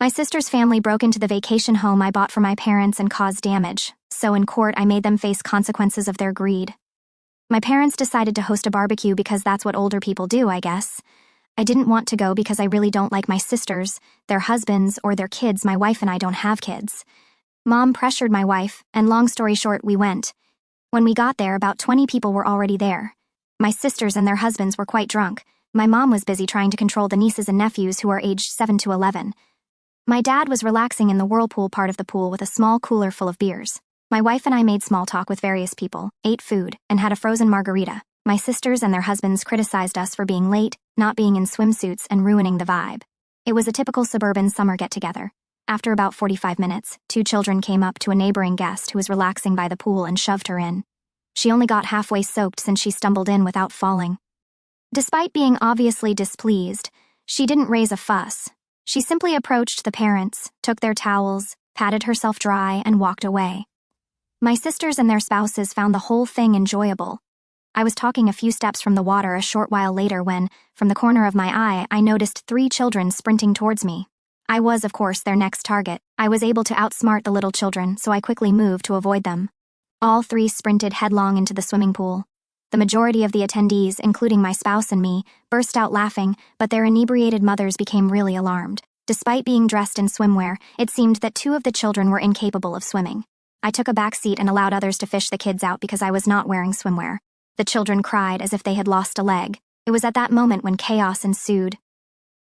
My sister's family broke into the vacation home I bought for my parents and caused damage, so in court I made them face consequences of their greed. My parents decided to host a barbecue because that's what older people do, I guess. I didn't want to go because I really don't like my sisters, their husbands, or their kids. My wife and I don't have kids. Mom pressured my wife, and long story short, we went. When we got there, about 20 people were already there. My sisters and their husbands were quite drunk. My mom was busy trying to control the nieces and nephews who are aged 7 to 11. My dad was relaxing in the whirlpool part of the pool with a small cooler full of beers. My wife and I made small talk with various people, ate food, and had a frozen margarita. My sisters and their husbands criticized us for being late, not being in swimsuits, and ruining the vibe. It was a typical suburban summer get-together. After about 45 minutes, 2 children came up to a neighboring guest who was relaxing by the pool and shoved her in. She only got halfway soaked since she stumbled in without falling. Despite being obviously displeased, she didn't raise a fuss. She simply approached the parents, took their towels, patted herself dry, and walked away. My sisters and their spouses found the whole thing enjoyable. I was talking a few steps from the water a short while later when, from the corner of my eye, I noticed 3 children sprinting towards me. I was, of course, their next target. I was able to outsmart the little children, so I quickly moved to avoid them. All 3 sprinted headlong into the swimming pool. The majority of the attendees, including my spouse and me, burst out laughing, but their inebriated mothers became really alarmed. Despite being dressed in swimwear, it seemed that 2 of the children were incapable of swimming. I took a back seat and allowed others to fish the kids out because I was not wearing swimwear. The children cried as if they had lost a leg. It was at that moment when chaos ensued.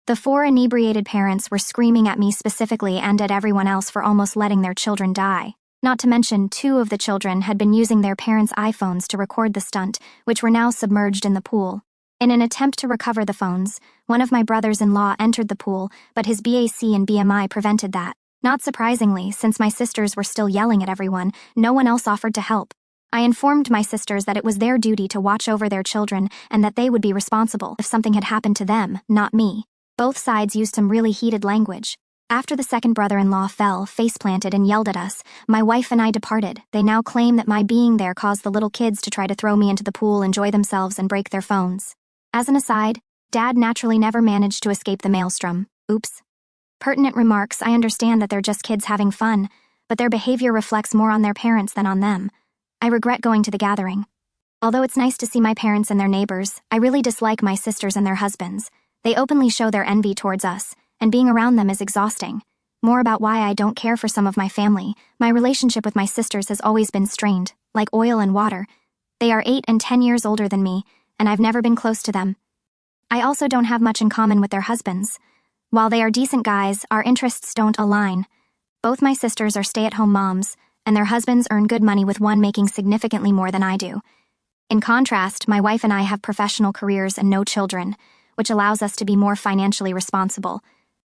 The 4 inebriated parents were screaming at me specifically and at everyone else for almost letting their children die. Not to mention, 2 of the children had been using their parents' iPhones to record the stunt, which were now submerged in the pool. In an attempt to recover the phones, one of my brothers-in-law entered the pool, but his BAC and BMI prevented that. Not surprisingly, since my sisters were still yelling at everyone, no one else offered to help. I informed my sisters that it was their duty to watch over their children and that they would be responsible if something had happened to them, not me. Both sides used some really heated language. After the second brother-in-law fell, face-planted, and yelled at us, my wife and I departed. They now claim that my being there caused the little kids to try to throw me into the pool, enjoy themselves, and break their phones. As an aside, Dad naturally never managed to escape the maelstrom. Oops. Pertinent remarks. I understand that they're just kids having fun, but their behavior reflects more on their parents than on them. I regret going to the gathering. Although it's nice to see my parents and their neighbors, I really dislike my sisters and their husbands. They openly show their envy towards us, and being around them is exhausting. More about why I don't care for some of my family. My relationship with my sisters has always been strained, like oil and water. They are 8 and 10 years older than me, and I've never been close to them. I also don't have much in common with their husbands. While they are decent guys, our interests don't align. Both my sisters are stay-at-home moms, and their husbands earn good money, with one making significantly more than I do. In contrast, my wife and I have professional careers and no children, which allows us to be more financially responsible.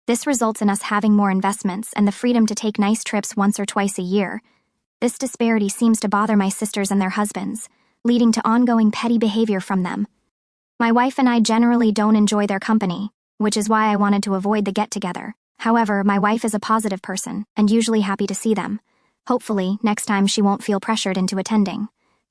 This results in us having more investments and the freedom to take nice trips once or twice a year. This disparity seems to bother my sisters and their husbands, leading to ongoing petty behavior from them. My wife and I generally don't enjoy their company, which is why I wanted to avoid the get-together. However, my wife is a positive person and usually happy to see them. Hopefully, next time she won't feel pressured into attending.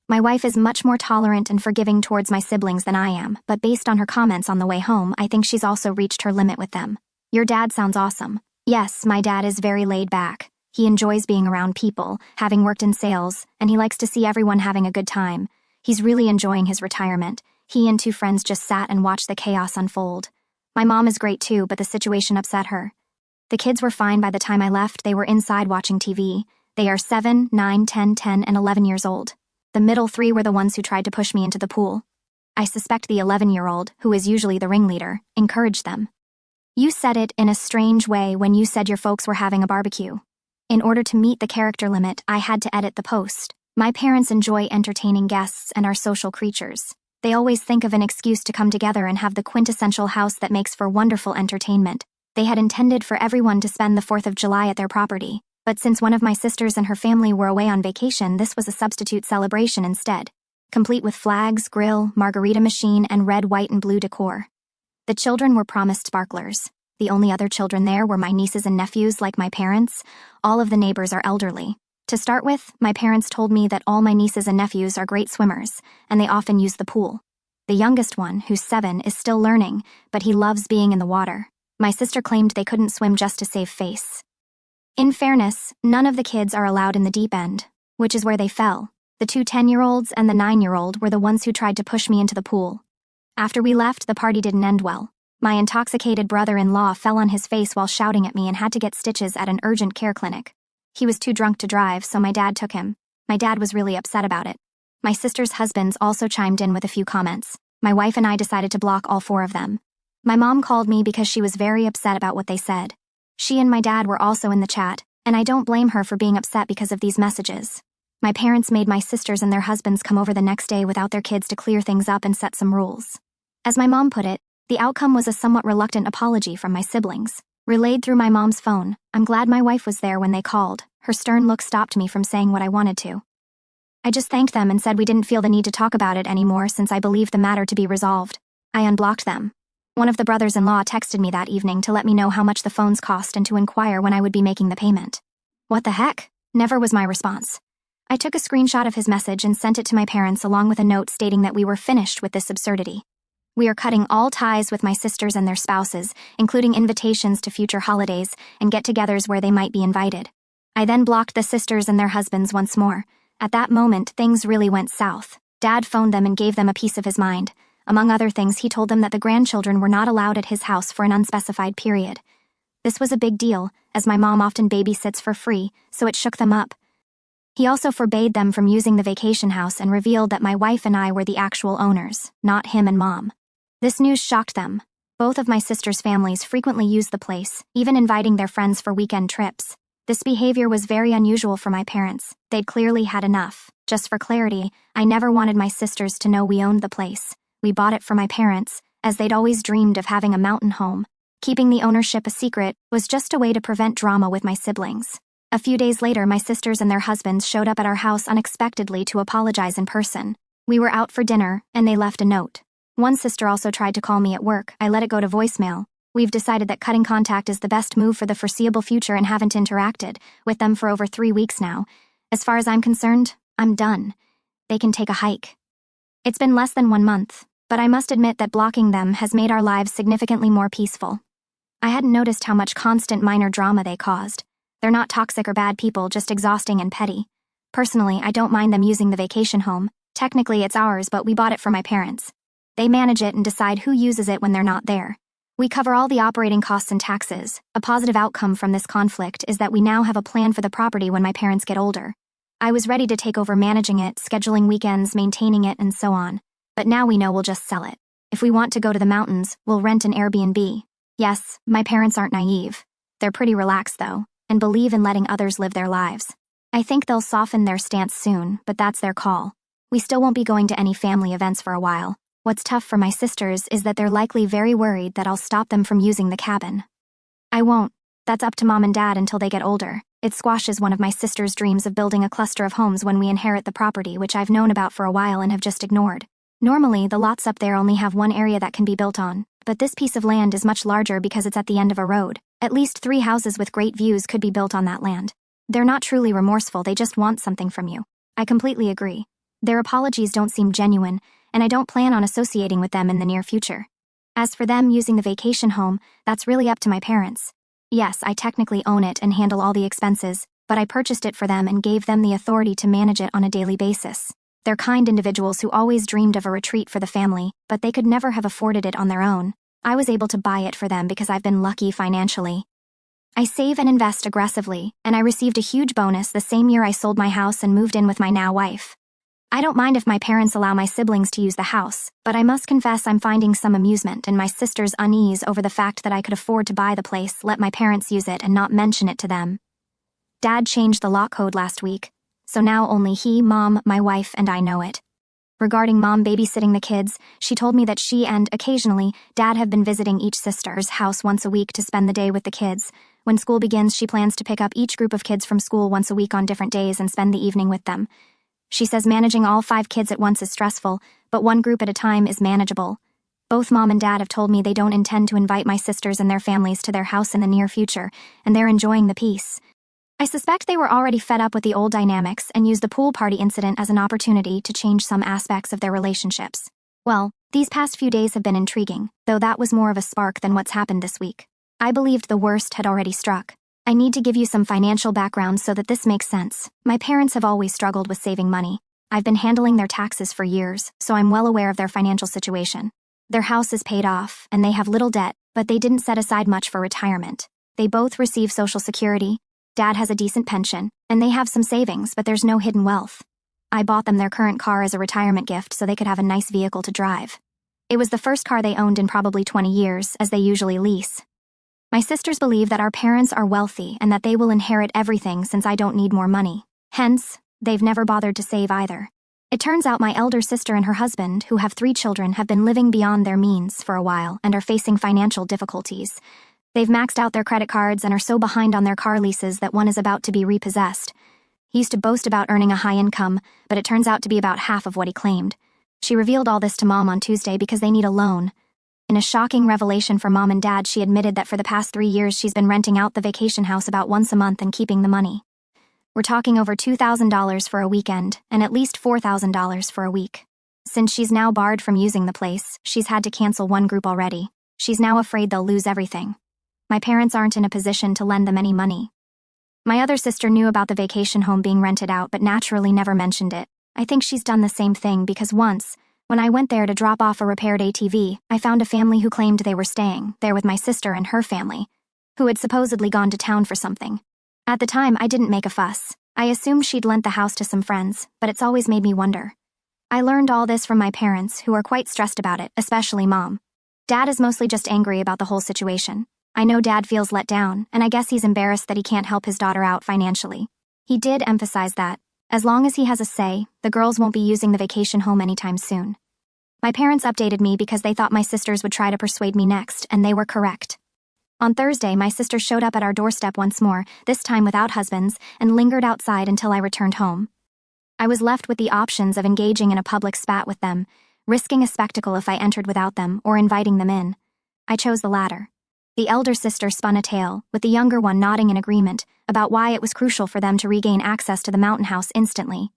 My wife is much more tolerant and forgiving towards my siblings than I am, but based on her comments on the way home, I think she's also reached her limit with them. Your dad sounds awesome. Yes, my dad is very laid back. He enjoys being around people, having worked in sales, and he likes to see everyone having a good time. He's really enjoying his retirement. He and 2 friends just sat and watched the chaos unfold. My mom is great too, but the situation upset her. The kids were fine by the time I left. They were inside watching TV. They are 7, 9, 10, 10, and 11 years old. The middle 3 were the ones who tried to push me into the pool. I suspect the 11-year-old, who is usually the ringleader, encouraged them. You said it in a strange way when you said your folks were having a barbecue. In order to meet the character limit, I had to edit the post. My parents enjoy entertaining guests and are social creatures. They always think of an excuse to come together and have the quintessential house that makes for wonderful entertainment. They had intended for everyone to spend the 4th of July at their property, but since one of my sisters and her family were away on vacation, this was a substitute celebration instead, complete with flags, grill, margarita machine, and red, white, and blue decor. The children were promised sparklers. The only other children there were my nieces and nephews, like my parents. All of the neighbors are elderly. To start with, my parents told me that all my nieces and nephews are great swimmers, and they often use the pool. The youngest one, who's 7, is still learning, but he loves being in the water. My sister claimed they couldn't swim just to save face. In fairness, none of the kids are allowed in the deep end, which is where they fell. The two 10-year-olds and the 9-year-old were the ones who tried to push me into the pool. After we left, the party didn't end well. My intoxicated brother-in-law fell on his face while shouting at me and had to get stitches at an urgent care clinic. He was too drunk to drive, so my dad took him. My dad was really upset about it. My sister's husbands also chimed in with a few comments. My wife and I decided to block all 4 of them. My mom called me because she was very upset about what they said. She and my dad were also in the chat, and I don't blame her for being upset because of these messages. My parents made my sisters and their husbands come over the next day without their kids to clear things up and set some rules. As my mom put it, the outcome was a somewhat reluctant apology from my siblings, relayed through my mom's phone. I'm glad my wife was there when they called. Her stern look stopped me from saying what I wanted to. I just thanked them and said we didn't feel the need to talk about it anymore since I believed the matter to be resolved. I unblocked them. One of the brothers-in-law texted me that evening to let me know how much the phones cost and to inquire when I would be making the payment. What the heck? Never was my response. I took a screenshot of his message and sent it to my parents along with a note stating that we were finished with this absurdity. We are cutting all ties with my sisters and their spouses, including invitations to future holidays and get-togethers where they might be invited. I then blocked the sisters and their husbands once more. At that moment, things really went south. Dad phoned them and gave them a piece of his mind. Among other things, he told them that the grandchildren were not allowed at his house for an unspecified period. This was a big deal, as my mom often babysits for free, so it shook them up. He also forbade them from using the vacation house and revealed that my wife and I were the actual owners, not him and Mom. This news shocked them. Both of my sister's families frequently used the place, even inviting their friends for weekend trips. This behavior was very unusual for my parents. They'd clearly had enough. Just for clarity, I never wanted my sisters to know we owned the place. We bought it for my parents, as they'd always dreamed of having a mountain home. Keeping the ownership a secret was just a way to prevent drama with my siblings. A few days later, my sisters and their husbands showed up at our house unexpectedly to apologize in person. We were out for dinner, and they left a note. One sister also tried to call me at work. I let it go to voicemail. We've decided that cutting contact is the best move for the foreseeable future and haven't interacted with them for over 3 weeks now. As far as I'm concerned, I'm done. They can take a hike. It's been less than 1 month, but I must admit that blocking them has made our lives significantly more peaceful. I hadn't noticed how much constant minor drama they caused. They're not toxic or bad people, just exhausting and petty. Personally, I don't mind them using the vacation home. Technically, it's ours, but we bought it for my parents. They manage it and decide who uses it when they're not there. We cover all the operating costs and taxes. A positive outcome from this conflict is that we now have a plan for the property when my parents get older. I was ready to take over managing it, scheduling weekends, maintaining it, and so on. But now we know we'll just sell it. If we want to go to the mountains, we'll rent an Airbnb. Yes, my parents aren't naive. They're pretty relaxed, though, and believe in letting others live their lives. I think they'll soften their stance soon, but that's their call. We still won't be going to any family events for a while. What's tough for my sisters is that they're likely very worried that I'll stop them from using the cabin. I won't. That's up to Mom and Dad until they get older. It squashes one of my sister's dreams of building a cluster of homes when we inherit the property, which I've known about for a while and have just ignored. Normally, the lots up there only have one area that can be built on, but this piece of land is much larger because it's at the end of a road. At least 3 houses with great views could be built on that land. They're not truly remorseful, they just want something from you. I completely agree. Their apologies don't seem genuine, and I don't plan on associating with them in the near future. As for them using the vacation home, that's really up to my parents. Yes, I technically own it and handle all the expenses, but I purchased it for them and gave them the authority to manage it on a daily basis. They're kind individuals who always dreamed of a retreat for the family, but they could never have afforded it on their own. I was able to buy it for them because I've been lucky financially. I save and invest aggressively, and I received a huge bonus the same year I sold my house and moved in with my now wife. I don't mind if my parents allow my siblings to use the house, but I must confess I'm finding some amusement in my sister's unease over the fact that I could afford to buy the place, let my parents use it, and not mention it to them. Dad changed the lock code last week, so now only he, Mom, my wife, and I know it. Regarding Mom babysitting the kids, she told me that she and, occasionally, Dad have been visiting each sister's house once a week to spend the day with the kids. When school begins, she plans to pick up each group of kids from school once a week on different days and spend the evening with them. She says managing all 5 kids at once is stressful, but one group at a time is manageable. Both Mom and Dad have told me they don't intend to invite my sisters and their families to their house in the near future, and they're enjoying the peace. I suspect they were already fed up with the old dynamics and used the pool party incident as an opportunity to change some aspects of their relationships. Well, these past few days have been intriguing, though that was more of a spark than what's happened this week. I believed the worst had already struck. I need to give you some financial background so that this makes sense. My parents have always struggled with saving money. I've been handling their taxes for years, so I'm well aware of their financial situation. Their house is paid off, and they have little debt, but they didn't set aside much for retirement. They both receive Social Security. Dad has a decent pension, and they have some savings, but there's no hidden wealth. I bought them their current car as a retirement gift so they could have a nice vehicle to drive. It was the first car they owned in probably 20 years, as they usually lease. My sisters believe that our parents are wealthy and that they will inherit everything since I don't need more money. Hence, they've never bothered to save either. It turns out my elder sister and her husband, who have 3 children, have been living beyond their means for a while and are facing financial difficulties. They've maxed out their credit cards and are so behind on their car leases that one is about to be repossessed. He used to boast about earning a high income, but it turns out to be about half of what he claimed. She revealed all this to Mom on Tuesday because they need a loan. In a shocking revelation for Mom and Dad, she admitted that for the past 3 years she's been renting out the vacation house about once a month and keeping the money. We're talking over $2,000 for a weekend and at least $4,000 for a week. Since she's now barred from using the place, she's had to cancel one group already. She's now afraid they'll lose everything. My parents aren't in a position to lend them any money. My other sister knew about the vacation home being rented out but naturally never mentioned it. I think she's done the same thing because once, when I went there to drop off a repaired ATV, I found a family who claimed they were staying there with my sister and her family, who had supposedly gone to town for something. At the time, I didn't make a fuss. I assumed she'd lent the house to some friends, but it's always made me wonder. I learned all this from my parents, who are quite stressed about it, especially Mom. Dad is mostly just angry about the whole situation. I know Dad feels let down, and I guess he's embarrassed that he can't help his daughter out financially. He did emphasize that, as long as he has a say, the girls won't be using the vacation home anytime soon. My parents updated me because they thought my sisters would try to persuade me next, and they were correct. On Thursday, my sister showed up at our doorstep once more, this time without husbands, and lingered outside until I returned home. I was left with the options of engaging in a public spat with them, risking a spectacle if I entered without them, or inviting them in. I chose the latter. The elder sister spun a tale, with the younger one nodding in agreement, about why it was crucial for them to regain access to the mountain house instantly.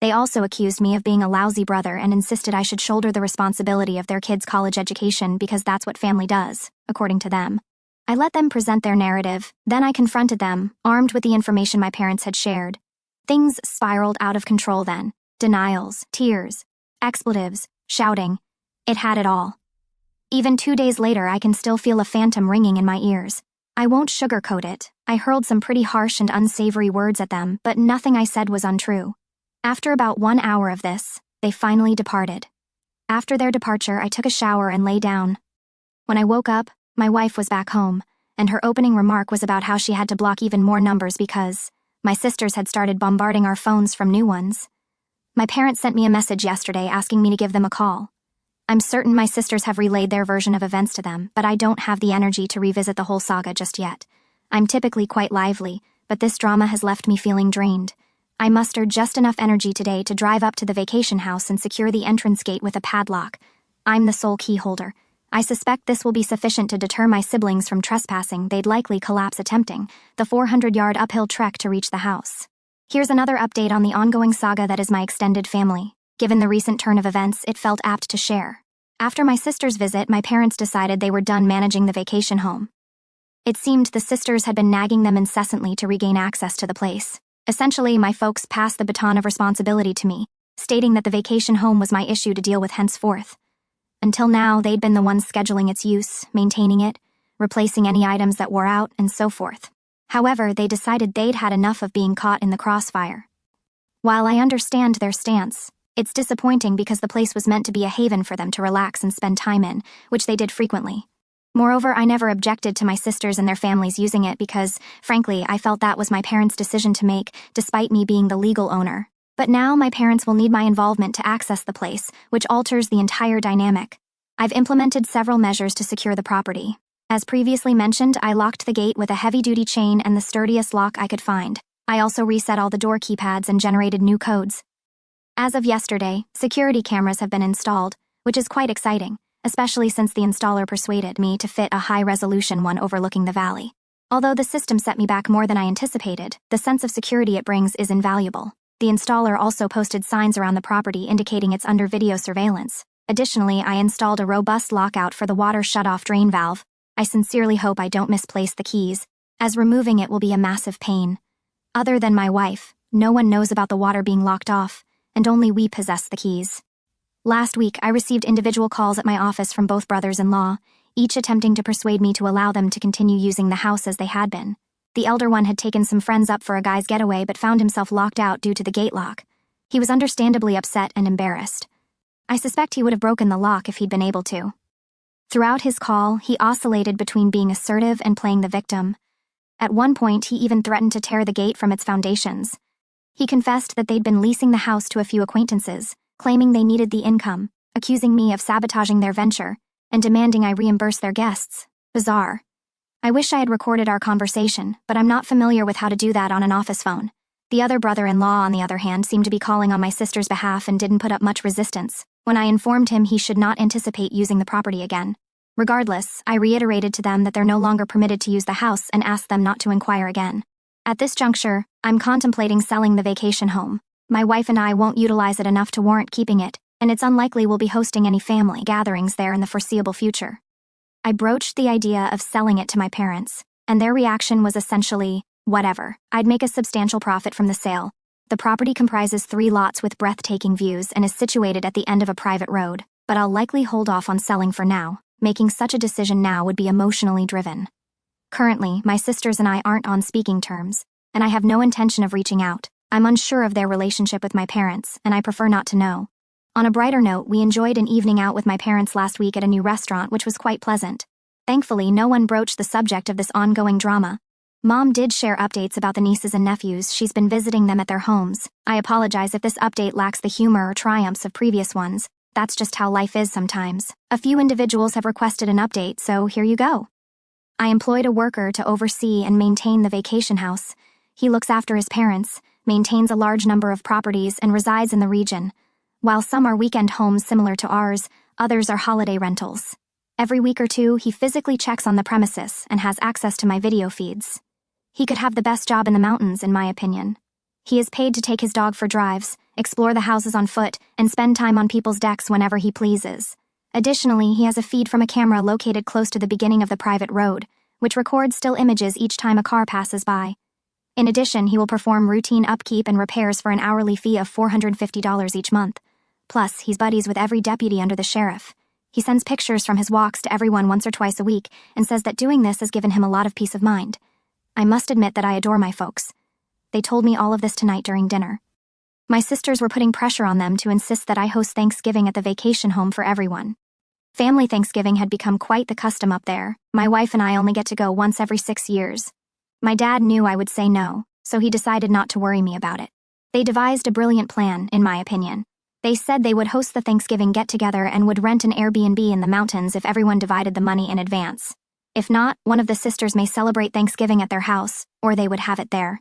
They also accused me of being a lousy brother and insisted I should shoulder the responsibility of their kids' college education because that's what family does, according to them. I let them present their narrative, then I confronted them, armed with the information my parents had shared. Things spiraled out of control then. Denials, tears, expletives, shouting. It had it all. Even 2 days later, I can still feel a phantom ringing in my ears. I won't sugarcoat it. I hurled some pretty harsh and unsavory words at them, but nothing I said was untrue. After about 1 hour of this, they finally departed. After their departure, I took a shower and lay down. When I woke up, my wife was back home, and her opening remark was about how she had to block even more numbers because my sisters had started bombarding our phones from new ones. My parents sent me a message yesterday asking me to give them a call. I'm certain my sisters have relayed their version of events to them, but I don't have the energy to revisit the whole saga just yet. I'm typically quite lively, but this drama has left me feeling drained. I mustered just enough energy today to drive up to the vacation house and secure the entrance gate with a padlock. I'm the sole key holder. I suspect this will be sufficient to deter my siblings from trespassing. They'd likely collapse attempting the 400-yard uphill trek to reach the house. Here's another update on the ongoing saga that is my extended family. Given the recent turn of events, it felt apt to share. After my sister's visit, my parents decided they were done managing the vacation home. It seemed the sisters had been nagging them incessantly to regain access to the place. Essentially, my folks passed the baton of responsibility to me, stating that the vacation home was my issue to deal with henceforth. Until now, they'd been the ones scheduling its use, maintaining it, replacing any items that wore out, and so forth. However, they decided they'd had enough of being caught in the crossfire. While I understand their stance, it's disappointing because the place was meant to be a haven for them to relax and spend time in, which they did frequently. Moreover, I never objected to my sisters and their families using it because, frankly, I felt that was my parents' decision to make, despite me being the legal owner. But now my parents will need my involvement to access the place, which alters the entire dynamic. I've implemented several measures to secure the property. As previously mentioned, I locked the gate with a heavy-duty chain and the sturdiest lock I could find. I also reset all the door keypads and generated new codes. As of yesterday, security cameras have been installed, which is quite exciting, especially since the installer persuaded me to fit a high-resolution one overlooking the valley. Although the system set me back more than I anticipated, the sense of security it brings is invaluable. The installer also posted signs around the property indicating it's under video surveillance. Additionally, I installed a robust lockout for the water shutoff drain valve. I sincerely hope I don't misplace the keys, as removing it will be a massive pain. Other than my wife, no one knows about the water being locked off, and only we possess the keys. Last week, I received individual calls at my office from both brothers-in-law, each attempting to persuade me to allow them to continue using the house as they had been. The elder one had taken some friends up for a guy's getaway but found himself locked out due to the gate lock. He was understandably upset and embarrassed. I suspect he would have broken the lock if he'd been able to. Throughout his call, he oscillated between being assertive and playing the victim. At one point, he even threatened to tear the gate from its foundations. He confessed that they'd been leasing the house to a few acquaintances, claiming they needed the income, accusing me of sabotaging their venture, and demanding I reimburse their guests. Bizarre. I wish I had recorded our conversation, but I'm not familiar with how to do that on an office phone. The other brother-in-law, on the other hand, seemed to be calling on my sister's behalf and didn't put up much resistance when I informed him he should not anticipate using the property again. Regardless, I reiterated to them that they're no longer permitted to use the house and asked them not to inquire again. At this juncture, I'm contemplating selling the vacation home. My wife and I won't utilize it enough to warrant keeping it, and it's unlikely we'll be hosting any family gatherings there in the foreseeable future. I broached the idea of selling it to my parents, and their reaction was essentially, whatever. I'd make a substantial profit from the sale. The property comprises 3 lots with breathtaking views and is situated at the end of a private road, but I'll likely hold off on selling for now. Making such a decision now would be emotionally driven. Currently, my sisters and I aren't on speaking terms, and I have no intention of reaching out. I'm unsure of their relationship with my parents, and I prefer not to know. On a brighter note, we enjoyed an evening out with my parents last week at a new restaurant, which was quite pleasant. Thankfully, no one broached the subject of this ongoing drama. Mom did share updates about the nieces and nephews. She's been visiting them at their homes. I apologize if this update lacks the humor or triumphs of previous ones. That's just how life is sometimes. A few individuals have requested an update, so here you go. I employed a worker to oversee and maintain the vacation house. He looks after his parents, maintains a large number of properties, and resides in the region. While some are weekend homes similar to ours, others are holiday rentals. Every week or two, he physically checks on the premises and has access to my video feeds. He could have the best job in the mountains, in my opinion. He is paid to take his dog for drives, explore the houses on foot, and spend time on people's decks whenever he pleases. Additionally, he has a feed from a camera located close to the beginning of the private road, which records still images each time a car passes by. In addition, he will perform routine upkeep and repairs for an hourly fee of $450 each month. Plus, he's buddies with every deputy under the sheriff. He sends pictures from his walks to everyone once or twice a week and says that doing this has given him a lot of peace of mind. I must admit that I adore my folks. They told me all of this tonight during dinner. My sisters were putting pressure on them to insist that I host Thanksgiving at the vacation home for everyone. Family Thanksgiving had become quite the custom up there. My wife and I only get to go once every 6 years. My dad knew I would say no, so he decided not to worry me about it. They devised a brilliant plan, in my opinion. They said they would host the Thanksgiving get-together and would rent an Airbnb in the mountains if everyone divided the money in advance. If not, one of the sisters may celebrate Thanksgiving at their house, or they would have it there.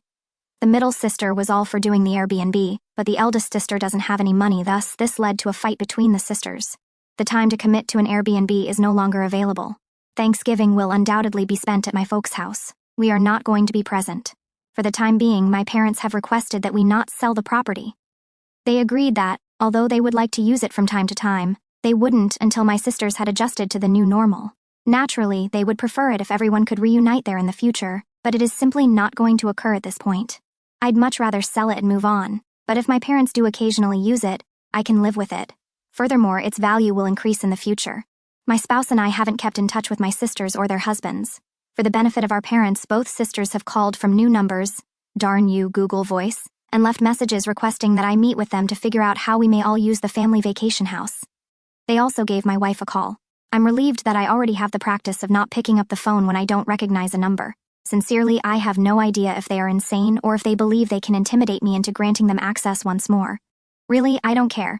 The middle sister was all for doing the Airbnb, but the eldest sister doesn't have any money, thus this led to a fight between the sisters. The time to commit to an Airbnb is no longer available. Thanksgiving will undoubtedly be spent at my folks' house. We are not going to be present. For the time being, my parents have requested that we not sell the property. They agreed that, although they would like to use it from time to time, they wouldn't until my sisters had adjusted to the new normal. Naturally, they would prefer it if everyone could reunite there in the future, but it is simply not going to occur at this point. I'd much rather sell it and move on, but if my parents do occasionally use it, I can live with it. Furthermore, its value will increase in the future. My spouse and I haven't kept in touch with my sisters or their husbands. For the benefit of our parents, both sisters have called from new numbers, darn you Google Voice, and left messages requesting that I meet with them to figure out how we may all use the family vacation house. They also gave my wife a call. I'm relieved that I already have the practice of not picking up the phone when I don't recognize a number. Sincerely, I have no idea if they are insane or if they believe they can intimidate me into granting them access once more. Really, I don't care.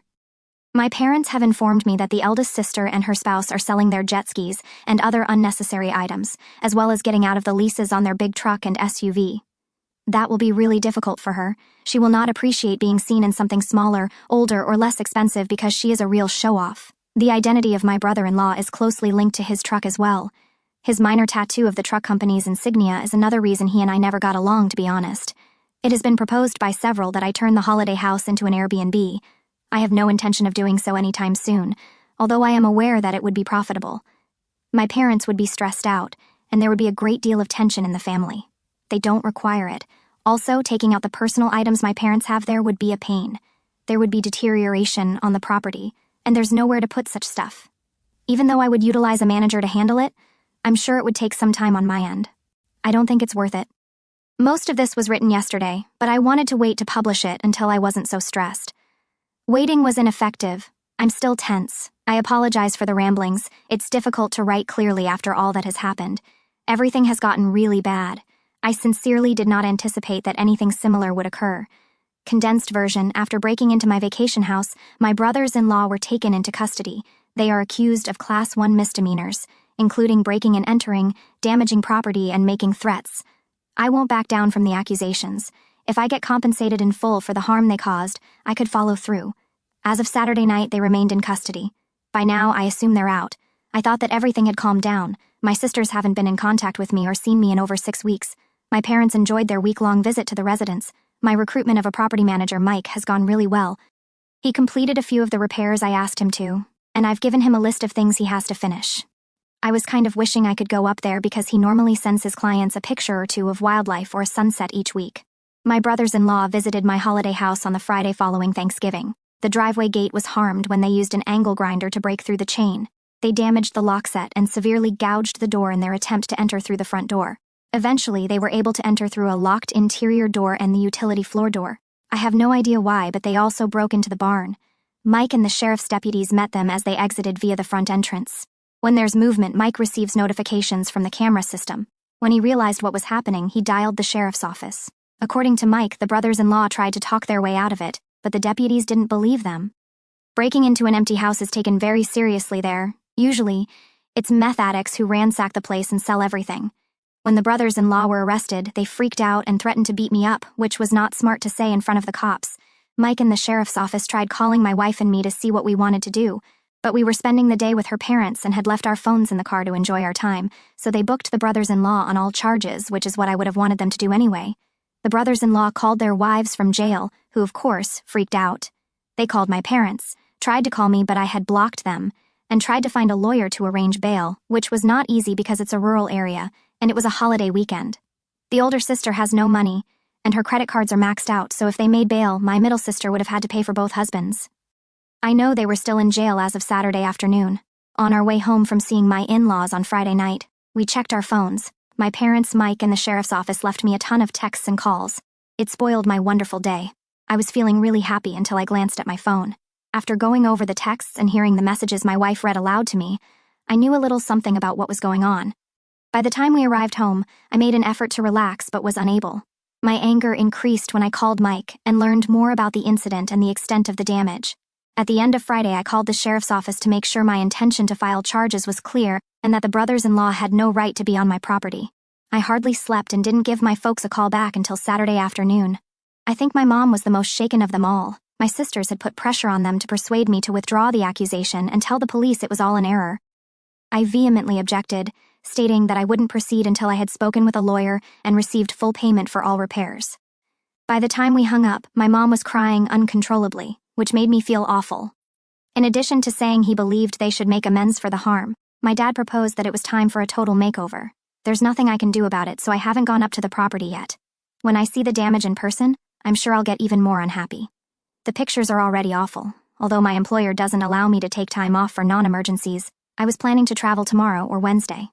My parents have informed me that the eldest sister and her spouse are selling their jet skis and other unnecessary items, as well as getting out of the leases on their big truck and SUV. That will be really difficult for her. She will not appreciate being seen in something smaller, older, or less expensive because she is a real show-off. The identity of my brother-in-law is closely linked to his truck as well. His minor tattoo of the truck company's insignia is another reason he and I never got along, to be honest. It has been proposed by several that I turn the holiday house into an Airbnb. I have no intention of doing so anytime soon, although I am aware that it would be profitable. My parents would be stressed out, and there would be a great deal of tension in the family. They don't require it. Also, taking out the personal items my parents have there would be a pain. There would be deterioration on the property, and there's nowhere to put such stuff. Even though I would utilize a manager to handle it, I'm sure it would take some time on my end. I don't think it's worth it. Most of this was written yesterday, but I wanted to wait to publish it until I wasn't so stressed. Waiting was ineffective. I'm still tense. I apologize for the ramblings. It's difficult to write clearly after all that has happened. Everything has gotten really bad. I sincerely did not anticipate that anything similar would occur. Condensed version, after breaking into my vacation house, my brothers-in-law were taken into custody. They are accused of Class 1 misdemeanors, including breaking and entering, damaging property, and making threats. I won't back down from the accusations. If I get compensated in full for the harm they caused, I could follow through. As of Saturday night, they remained in custody. By now, I assume they're out. I thought that everything had calmed down. My sisters haven't been in contact with me or seen me in over 6 weeks. My parents enjoyed their week-long visit to the residence. My recruitment of a property manager, Mike, has gone really well. He completed a few of the repairs I asked him to, and I've given him a list of things he has to finish. I was kind of wishing I could go up there because he normally sends his clients a picture or two of wildlife or a sunset each week. My brothers-in-law visited my holiday house on the Friday following Thanksgiving. The driveway gate was harmed when they used an angle grinder to break through the chain. They damaged the lock set and severely gouged the door in their attempt to enter through the front door. Eventually, they were able to enter through a locked interior door and the utility floor door. I have no idea why, but they also broke into the barn. Mike and the sheriff's deputies met them as they exited via the front entrance. When there's movement, Mike receives notifications from the camera system. When he realized what was happening, he dialed the sheriff's office. According to Mike, the brothers-in-law tried to talk their way out of it, but the deputies didn't believe them. Breaking into an empty house is taken very seriously there. Usually, it's meth addicts who ransack the place and sell everything. When the brothers-in-law were arrested, they freaked out and threatened to beat me up, which was not smart to say in front of the cops. Mike and the sheriff's office tried calling my wife and me to see what we wanted to do, but we were spending the day with her parents and had left our phones in the car to enjoy our time, so they booked the brothers-in-law on all charges, which is what I would have wanted them to do anyway. The brothers-in-law called their wives from jail, who, of course, freaked out. They called my parents, tried to call me, but I had blocked them, and tried to find a lawyer to arrange bail, which was not easy because it's a rural area, and it was a holiday weekend. The older sister has no money, and her credit cards are maxed out, so if they made bail, my middle sister would have had to pay for both husbands. I know they were still in jail as of Saturday afternoon. On our way home from seeing my in-laws on Friday night, we checked our phones. My parents, Mike, and the sheriff's office left me a ton of texts and calls. It spoiled my wonderful day. I was feeling really happy until I glanced at my phone. After going over the texts and hearing the messages my wife read aloud to me, I knew a little something about what was going on. By the time we arrived home, I made an effort to relax but was unable. My anger increased when I called Mike and learned more about the incident and the extent of the damage. At the end of Friday, I called the sheriff's office to make sure my intention to file charges was clear and that the brothers-in-law had no right to be on my property. I hardly slept and didn't give my folks a call back until Saturday afternoon. I think my mom was the most shaken of them all. My sisters had put pressure on them to persuade me to withdraw the accusation and tell the police it was all an error. I vehemently objected, stating that I wouldn't proceed until I had spoken with a lawyer and received full payment for all repairs. By the time we hung up, my mom was crying uncontrollably, which made me feel awful. In addition to saying he believed they should make amends for the harm, my dad proposed that it was time for a total makeover. There's nothing I can do about it, so I haven't gone up to the property yet. When I see the damage in person, I'm sure I'll get even more unhappy. The pictures are already awful. Although my employer doesn't allow me to take time off for non-emergencies, I was planning to travel tomorrow or Wednesday.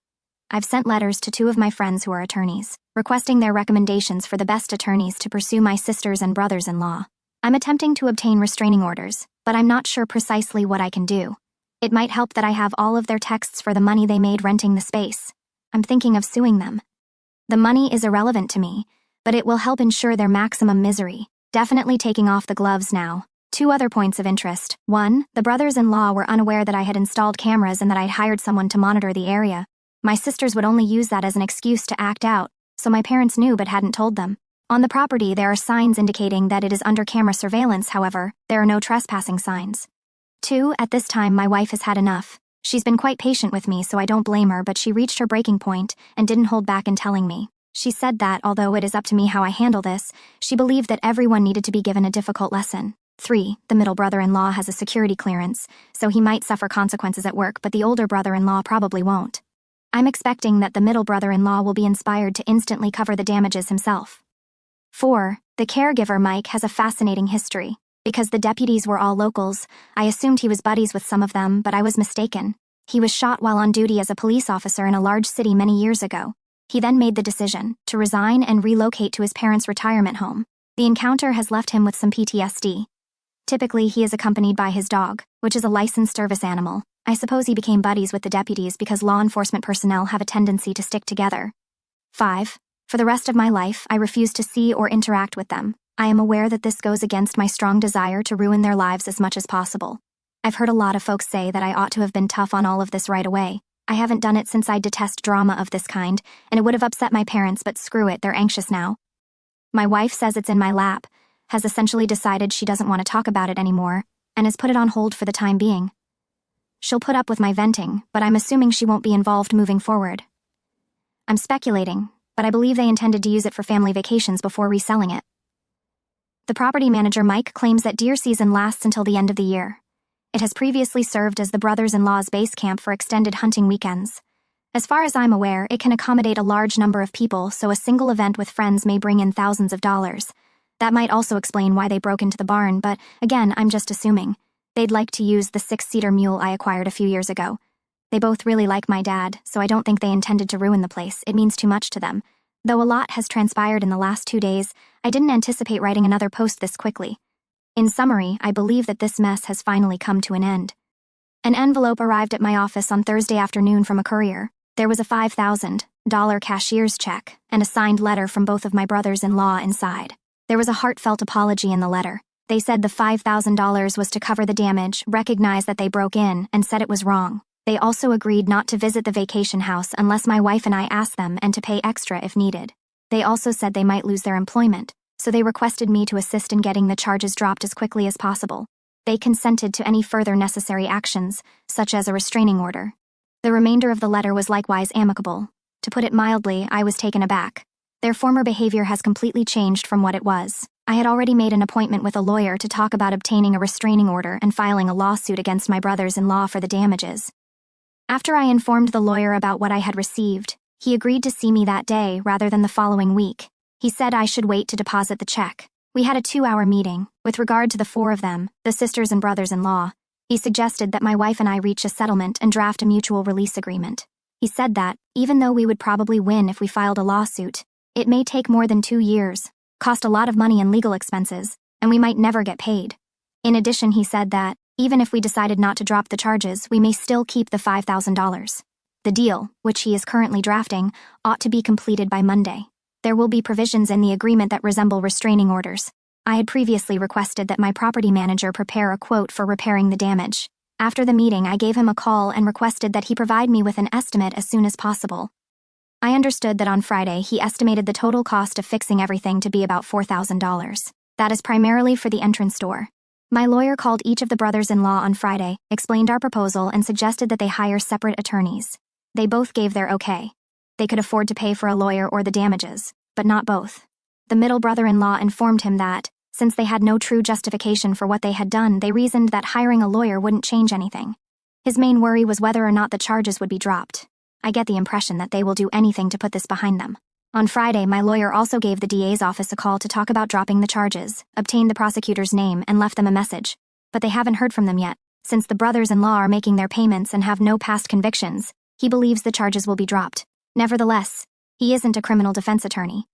I've sent letters to 2 of my friends who are attorneys, requesting their recommendations for the best attorneys to pursue my sisters and brothers-in-law. I'm attempting to obtain restraining orders, but I'm not sure precisely what I can do. It might help that I have all of their texts for the money they made renting the space. I'm thinking of suing them. The money is irrelevant to me, but it will help ensure their maximum misery. Definitely taking off the gloves now. 2 other points of interest. 1, the brothers-in-law were unaware that I had installed cameras and that I'd hired someone to monitor the area. My sisters would only use that as an excuse to act out, so my parents knew but hadn't told them. On the property, there are signs indicating that it is under camera surveillance, however, there are no trespassing signs. 2, at this time, my wife has had enough. She's been quite patient with me, so I don't blame her, but she reached her breaking point and didn't hold back in telling me. She said that, although it is up to me how I handle this, she believed that everyone needed to be given a difficult lesson. 3, the middle brother-in-law has a security clearance, so he might suffer consequences at work, but the older brother-in-law probably won't. I'm expecting that the middle brother-in-law will be inspired to instantly cover the damages himself. 4. The caregiver, Mike, has a fascinating history. Because the deputies were all locals, I assumed he was buddies with some of them, but I was mistaken. He was shot while on duty as a police officer in a large city many years ago. He then made the decision to resign and relocate to his parents' retirement home. The encounter has left him with some PTSD. Typically, he is accompanied by his dog, which is a licensed service animal. I suppose he became buddies with the deputies because law enforcement personnel have a tendency to stick together. 5. For the rest of my life, I refuse to see or interact with them. I am aware that this goes against my strong desire to ruin their lives as much as possible. I've heard a lot of folks say that I ought to have been tough on all of this right away. I haven't done it since I detest drama of this kind, and it would have upset my parents, but screw it, they're anxious now. My wife says it's in my lap, has essentially decided she doesn't want to talk about it anymore, and has put it on hold for the time being. She'll put up with my venting, but I'm assuming she won't be involved moving forward. I'm speculating, but I believe they intended to use it for family vacations before reselling it. The property manager, Mike, claims that deer season lasts until the end of the year. It has previously served as the brothers-in-law's base camp for extended hunting weekends. As far as I'm aware, it can accommodate a large number of people, so a single event with friends may bring in thousands of dollars. That might also explain why they broke into the barn, but again, I'm just assuming. They'd like to use the 6-seater mule I acquired a few years ago. They both really like my dad, so I don't think they intended to ruin the place. It means too much to them. Though a lot has transpired in the last 2 days, I didn't anticipate writing another post this quickly. In summary, I believe that this mess has finally come to an end. An envelope arrived at my office on Thursday afternoon from a courier. There was a $5,000 cashier's check and a signed letter from both of my brothers-in-law inside. There was a heartfelt apology in the letter. They said the $5,000 was to cover the damage, recognized that they broke in, and said it was wrong. They also agreed not to visit the vacation house unless my wife and I asked them, and to pay extra if needed. They also said they might lose their employment, so they requested me to assist in getting the charges dropped as quickly as possible. They consented to any further necessary actions, such as a restraining order. The remainder of the letter was likewise amicable. To put it mildly, I was taken aback. Their former behavior has completely changed from what it was. I had already made an appointment with a lawyer to talk about obtaining a restraining order and filing a lawsuit against my brothers-in-law for the damages. After I informed the lawyer about what I had received, he agreed to see me that day rather than the following week. He said I should wait to deposit the check. We had a 2-hour meeting. With regard to the 4 of them, the sisters and brothers-in-law, he suggested that my wife and I reach a settlement and draft a mutual release agreement. He said that, even though we would probably win if we filed a lawsuit, it may take more than 2 years, cost a lot of money in legal expenses, and we might never get paid. In addition, he said that, even if we decided not to drop the charges, we may still keep the $5,000. The deal, which he is currently drafting, ought to be completed by Monday. There will be provisions in the agreement that resemble restraining orders. I had previously requested that my property manager prepare a quote for repairing the damage. After the meeting, I gave him a call and requested that he provide me with an estimate as soon as possible. I understood that on Friday he estimated the total cost of fixing everything to be about $4,000. That is primarily for the entrance door. My lawyer called each of the brothers-in-law on Friday, explained our proposal, and suggested that they hire separate attorneys. They both gave their okay. They could afford to pay for a lawyer or the damages, but not both. The middle brother-in-law informed him that, since they had no true justification for what they had done, they reasoned that hiring a lawyer wouldn't change anything. His main worry was whether or not the charges would be dropped. I get the impression that they will do anything to put this behind them. On Friday, my lawyer also gave the DA's office a call to talk about dropping the charges, obtained the prosecutor's name, and left them a message. But they haven't heard from them yet. Since the brothers-in-law are making their payments and have no past convictions, he believes the charges will be dropped. Nevertheless, he isn't a criminal defense attorney.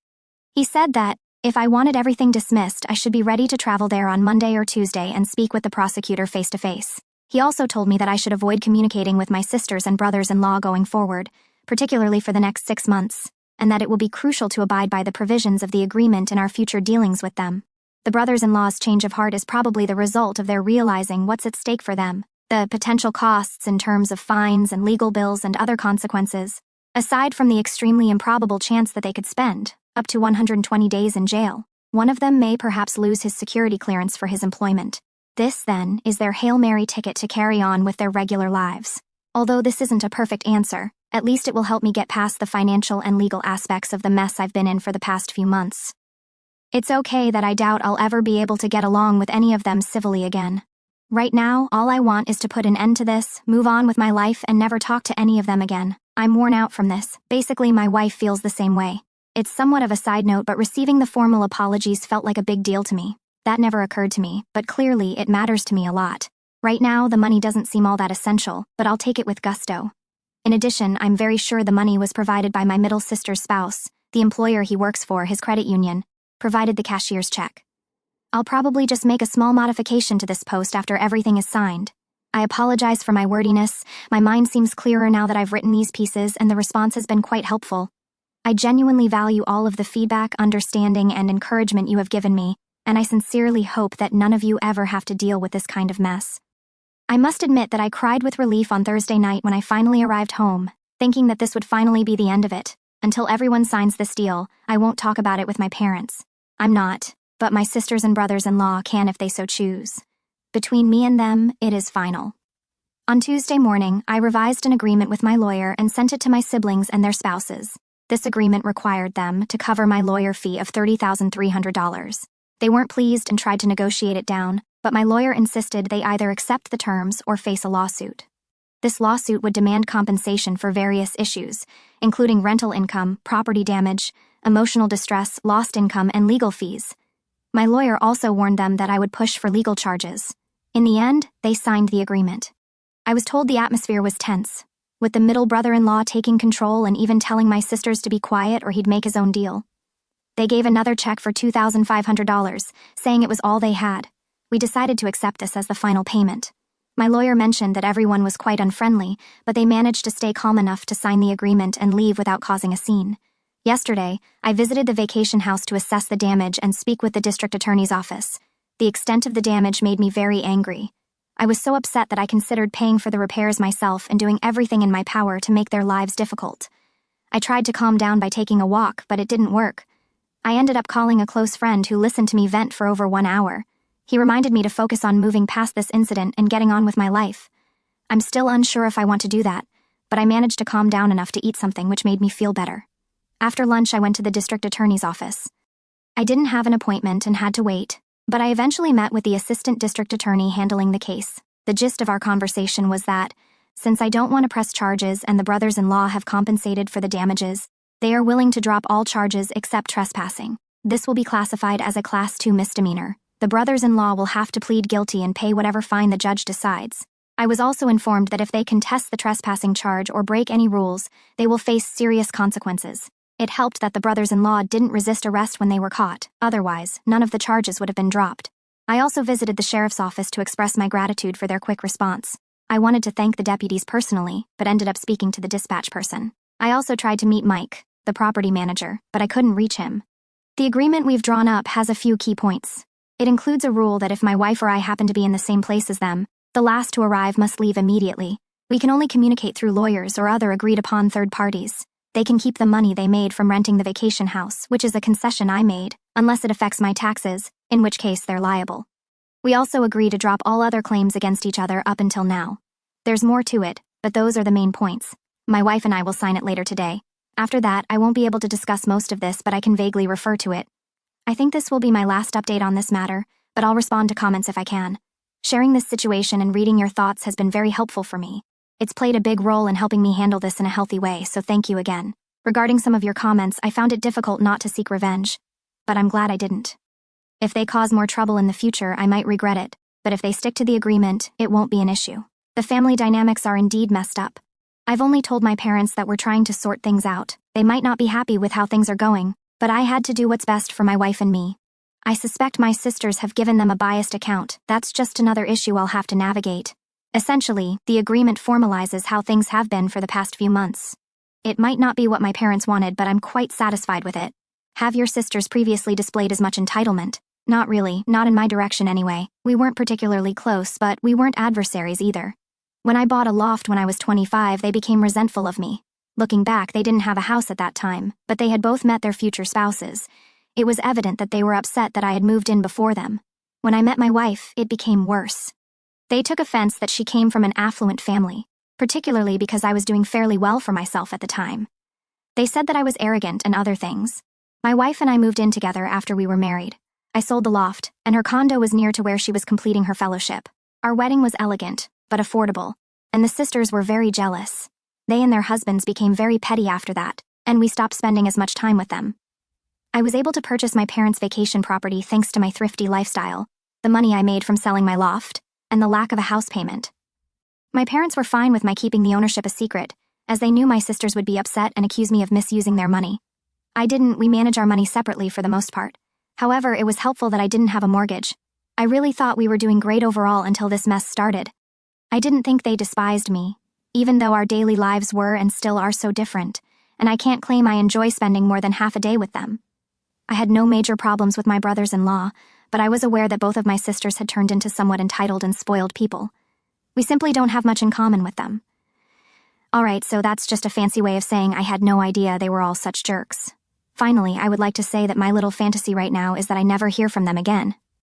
He said that, if I wanted everything dismissed, I should be ready to travel there on Monday or Tuesday and speak with the prosecutor face-to-face. He also told me that I should avoid communicating with my sisters and brothers-in-law going forward, particularly for the next 6 months, and that it will be crucial to abide by the provisions of the agreement in our future dealings with them. The brothers-in-law's change of heart is probably the result of their realizing what's at stake for them, the potential costs in terms of fines and legal bills and other consequences, aside from the extremely improbable chance that they could spend up to 120 days in jail. One of them may perhaps lose his security clearance for his employment. This, then, is their Hail Mary ticket to carry on with their regular lives. Although this isn't a perfect answer, at least it will help me get past the financial and legal aspects of the mess I've been in for the past few months. It's okay that I doubt I'll ever be able to get along with any of them civilly again. Right now, all I want is to put an end to this, move on with my life, and never talk to any of them again. I'm worn out from this. Basically, my wife feels the same way. It's somewhat of a side note, but receiving the formal apologies felt like a big deal to me. That never occurred to me, but clearly it matters to me a lot. Right now, the money doesn't seem all that essential, but I'll take it with gusto. In addition, I'm very sure the money was provided by my middle sister's spouse, the employer he works for, his credit union, provided the cashier's check. I'll probably just make a small modification to this post after everything is signed. I apologize for my wordiness. My mind seems clearer now that I've written these pieces, and the response has been quite helpful. I genuinely value all of the feedback, understanding, and encouragement you have given me, and I sincerely hope that none of you ever have to deal with this kind of mess. I must admit that I cried with relief on Thursday night when I finally arrived home, thinking that this would finally be the end of it. Until everyone signs this deal, I won't talk about it with my parents. I'm not, but my sisters and brothers-in-law can if they so choose. Between me and them, it is final. On Tuesday morning, I revised an agreement with my lawyer and sent it to my siblings and their spouses. This agreement required them to cover my lawyer fee of $30,300. They weren't pleased and tried to negotiate it down, but my lawyer insisted they either accept the terms or face a lawsuit. This lawsuit would demand compensation for various issues, including rental income, property damage, emotional distress, lost income, and legal fees. My lawyer also warned them that I would push for legal charges. In the end, they signed the agreement. I was told the atmosphere was tense, with the middle brother-in-law taking control and even telling my sisters to be quiet or he'd make his own deal. They gave another check for $2,500, saying it was all they had. We decided to accept this as the final payment. My lawyer mentioned that everyone was quite unfriendly, but they managed to stay calm enough to sign the agreement and leave without causing a scene. Yesterday, I visited the vacation house to assess the damage and speak with the district attorney's office. The extent of the damage made me very angry. I was so upset that I considered paying for the repairs myself and doing everything in my power to make their lives difficult. I tried to calm down by taking a walk, but it didn't work. I ended up calling a close friend who listened to me vent for over 1 hour. He reminded me to focus on moving past this incident and getting on with my life. I'm still unsure if I want to do that, but I managed to calm down enough to eat something which made me feel better. After lunch, I went to the district attorney's office. I didn't have an appointment and had to wait, but I eventually met with the assistant district attorney handling the case. The gist of our conversation was that, since I don't want to press charges and the brothers-in-law have compensated for the damages, they are willing to drop all charges except trespassing. This will be classified as a Class 2 misdemeanor. The brothers-in-law will have to plead guilty and pay whatever fine the judge decides. I was also informed that if they contest the trespassing charge or break any rules, they will face serious consequences. It helped that the brothers-in-law didn't resist arrest when they were caught. Otherwise, none of the charges would have been dropped. I also visited the sheriff's office to express my gratitude for their quick response. I wanted to thank the deputies personally, but ended up speaking to the dispatch person. I also tried to meet Mike, the property manager, but I couldn't reach him. The agreement we've drawn up has a few key points. It includes a rule that if my wife or I happen to be in the same place as them, the last to arrive must leave immediately. We can only communicate through lawyers or other agreed-upon third parties. They can keep the money they made from renting the vacation house, which is a concession I made, unless it affects my taxes, in which case they're liable. We also agree to drop all other claims against each other up until now. There's more to it, but those are the main points. My wife and I will sign it later today. After that, I won't be able to discuss most of this, but I can vaguely refer to it. I think this will be my last update on this matter, but I'll respond to comments if I can. Sharing this situation and reading your thoughts has been very helpful for me. It's played a big role in helping me handle this in a healthy way, so thank you again. Regarding some of your comments, I found it difficult not to seek revenge, but I'm glad I didn't. If they cause more trouble in the future, I might regret it, but if they stick to the agreement, it won't be an issue. The family dynamics are indeed messed up. I've only told my parents that we're trying to sort things out. They might not be happy with how things are going, but I had to do what's best for my wife and me. I suspect my sisters have given them a biased account. That's just another issue I'll have to navigate. Essentially, the agreement formalizes how things have been for the past few months. It might not be what my parents wanted, but I'm quite satisfied with it. Have your sisters previously displayed as much entitlement? Not really, not in my direction anyway. We weren't particularly close, but we weren't adversaries either. When I bought a loft when I was 25, they became resentful of me. Looking back, they didn't have a house at that time, but they had both met their future spouses. It was evident that they were upset that I had moved in before them. When I met my wife, it became worse. They took offense that she came from an affluent family, particularly because I was doing fairly well for myself at the time. They said that I was arrogant and other things. My wife and I moved in together after we were married. I sold the loft, and her condo was near to where she was completing her fellowship. Our wedding was elegant, but affordable, and the sisters were very jealous. They and their husbands became very petty after that, and we stopped spending as much time with them. I was able to purchase my parents' vacation property thanks to my thrifty lifestyle, the money I made from selling my loft, and the lack of a house payment. My parents were fine with my keeping the ownership a secret, as they knew my sisters would be upset and accuse me of misusing their money. We manage our money separately for the most part. However, it was helpful that I didn't have a mortgage. I really thought we were doing great overall until this mess started. I didn't think they despised me, even though our daily lives were and still are so different, and I can't claim I enjoy spending more than half a day with them. I had no major problems with my brothers-in-law, but I was aware that both of my sisters had turned into somewhat entitled and spoiled people. We simply don't have much in common with them. Alright, so that's just a fancy way of saying I had no idea they were all such jerks. Finally, I would like to say that my little fantasy right now is that I never hear from them again.